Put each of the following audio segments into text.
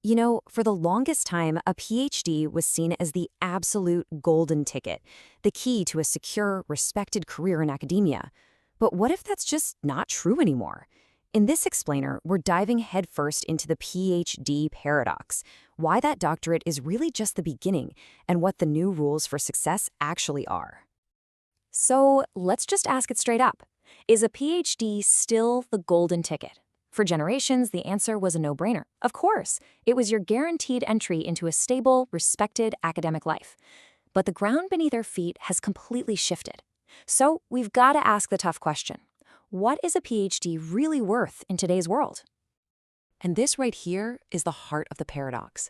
You know, for the longest time, a PhD was seen as the absolute golden ticket, the key to a secure, respected career in academia. But what if that's just not true anymore? In this explainer, we're diving headfirst into the PhD paradox, why that doctorate is really just the beginning, and what the new rules for success actually are. So let's just ask it straight up. Is a PhD still the golden ticket? For generations, the answer was a no-brainer. Of course, it was your guaranteed entry into a stable, respected academic life. But the ground beneath our feet has completely shifted. So we've got to ask the tough question. What is a PhD really worth in today's world? And this right here is the heart of the paradox.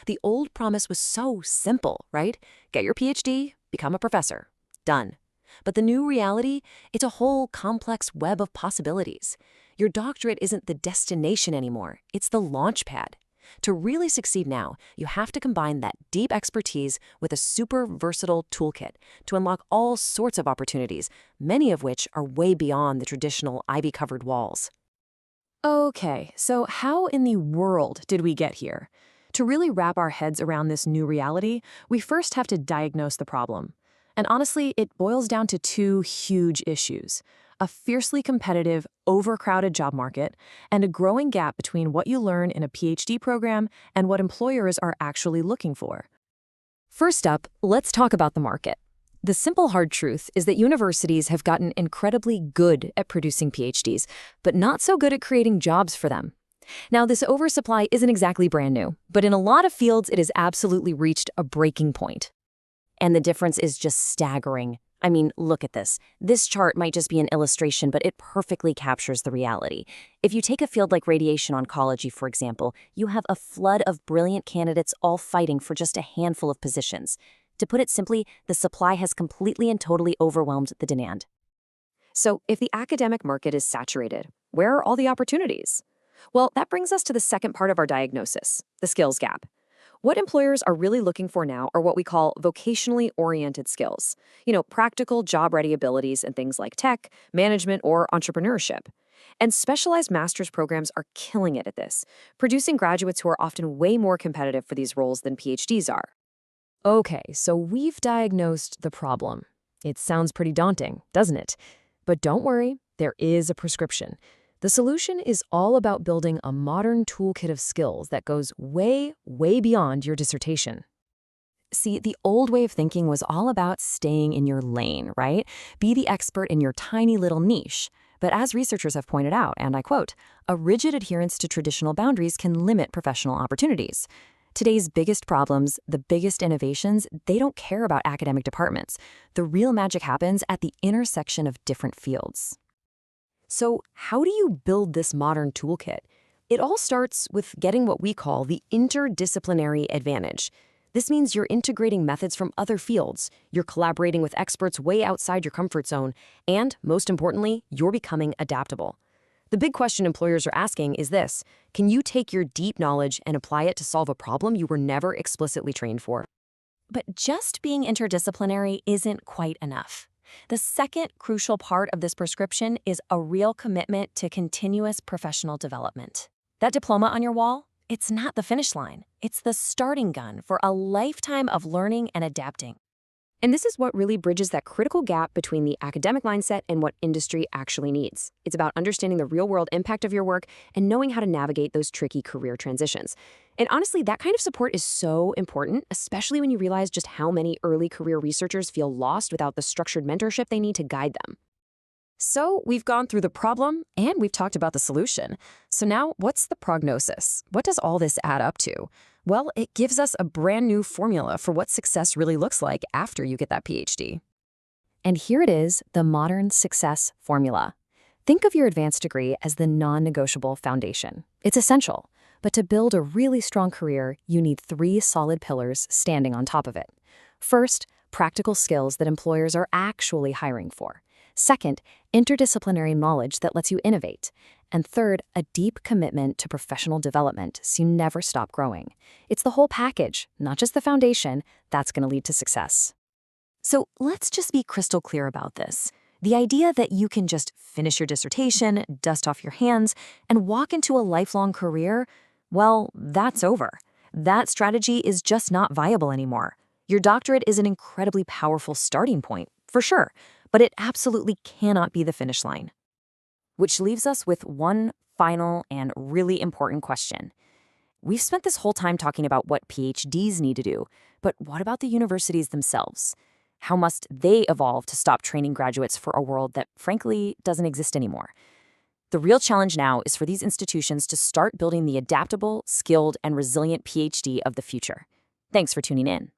The old promise was so simple, right? Get your PhD, become a professor. Done. But the new reality, it's a whole complex web of possibilities. Your doctorate isn't the destination anymore, it's the launch pad. To really succeed now, you have to combine that deep expertise with a super versatile toolkit to unlock all sorts of opportunities, many of which are way beyond the traditional ivy-covered walls. Okay, so how in the world did we get here? To really wrap our heads around this new reality, we first have to diagnose the problem. And honestly, it boils down to two huge issues: a fiercely competitive, overcrowded job market, and a growing gap between what you learn in a PhD program and what employers are actually looking for. First up, let's talk about the market. The simple hard truth is that universities have gotten incredibly good at producing PhDs, but not so good at creating jobs for them. Now, this oversupply isn't exactly brand new, but in a lot of fields, it has absolutely reached a breaking point. And the difference is just staggering. I mean, look at this. This chart might just be an illustration, but it perfectly captures the reality. If you take a field like radiation oncology, for example, you have a flood of brilliant candidates all fighting for just a handful of positions. To put it simply, the supply has completely and totally overwhelmed the demand. So, if the academic market is saturated, where are all the opportunities? Well, that brings us to the second part of our diagnosis, the skills gap. What employers are really looking for now are what we call vocationally oriented skills. Practical job-ready abilities in things like tech, management, or entrepreneurship. And specialized master's programs are killing it at this, producing graduates who are often way more competitive for these roles than PhDs are. Okay, so we've diagnosed the problem. It sounds pretty daunting, doesn't it? But don't worry, there is a prescription. The solution is all about building a modern toolkit of skills that goes way, way beyond your dissertation. See, the old way of thinking was all about staying in your lane, right? Be the expert in your tiny little niche. But as researchers have pointed out, and I quote, a rigid adherence to traditional boundaries can limit professional opportunities. Today's biggest problems, the biggest innovations, they don't care about academic departments. The real magic happens at the intersection of different fields. So how do you build this modern toolkit? It all starts with getting what we call the interdisciplinary advantage. This means you're integrating methods from other fields, you're collaborating with experts way outside your comfort zone, and, most importantly, you're becoming adaptable. The big question employers are asking is this: can you take your deep knowledge and apply it to solve a problem you were never explicitly trained for? But just being interdisciplinary isn't quite enough. The second crucial part of this prescription is a real commitment to continuous professional development. That diploma on your wall, it's not the finish line. It's the starting gun for a lifetime of learning and adapting. And this is what really bridges that critical gap between the academic mindset and what industry actually needs. It's about understanding the real-world impact of your work and knowing how to navigate those tricky career transitions. And honestly, that kind of support is so important, especially when you realize just how many early career researchers feel lost without the structured mentorship they need to guide them. So we've gone through the problem and we've talked about the solution. So now what's the prognosis? What does all this add up to? Well, it gives us a brand new formula for what success really looks like after you get that PhD. And here it is, the modern success formula. Think of your advanced degree as the non-negotiable foundation. It's essential, but to build a really strong career, you need 3 solid pillars standing on top of it. First, practical skills that employers are actually hiring for. Second, interdisciplinary knowledge that lets you innovate. And third, a deep commitment to professional development so you never stop growing. It's the whole package, not just the foundation, that's going to lead to success. So let's just be crystal clear about this. The idea that you can just finish your dissertation, dust off your hands, and walk into a lifelong career, Well, that's over. That strategy is just not viable anymore. Your doctorate is an incredibly powerful starting point, for sure, but it absolutely cannot be the finish line. Which leaves us with one final and really important question. We've spent this whole time talking about what PhDs need to do, but what about the universities themselves? How must they evolve to stop training graduates for a world that, frankly, doesn't exist anymore? The real challenge now is for these institutions to start building the adaptable, skilled, and resilient PhD of the future. Thanks for tuning in.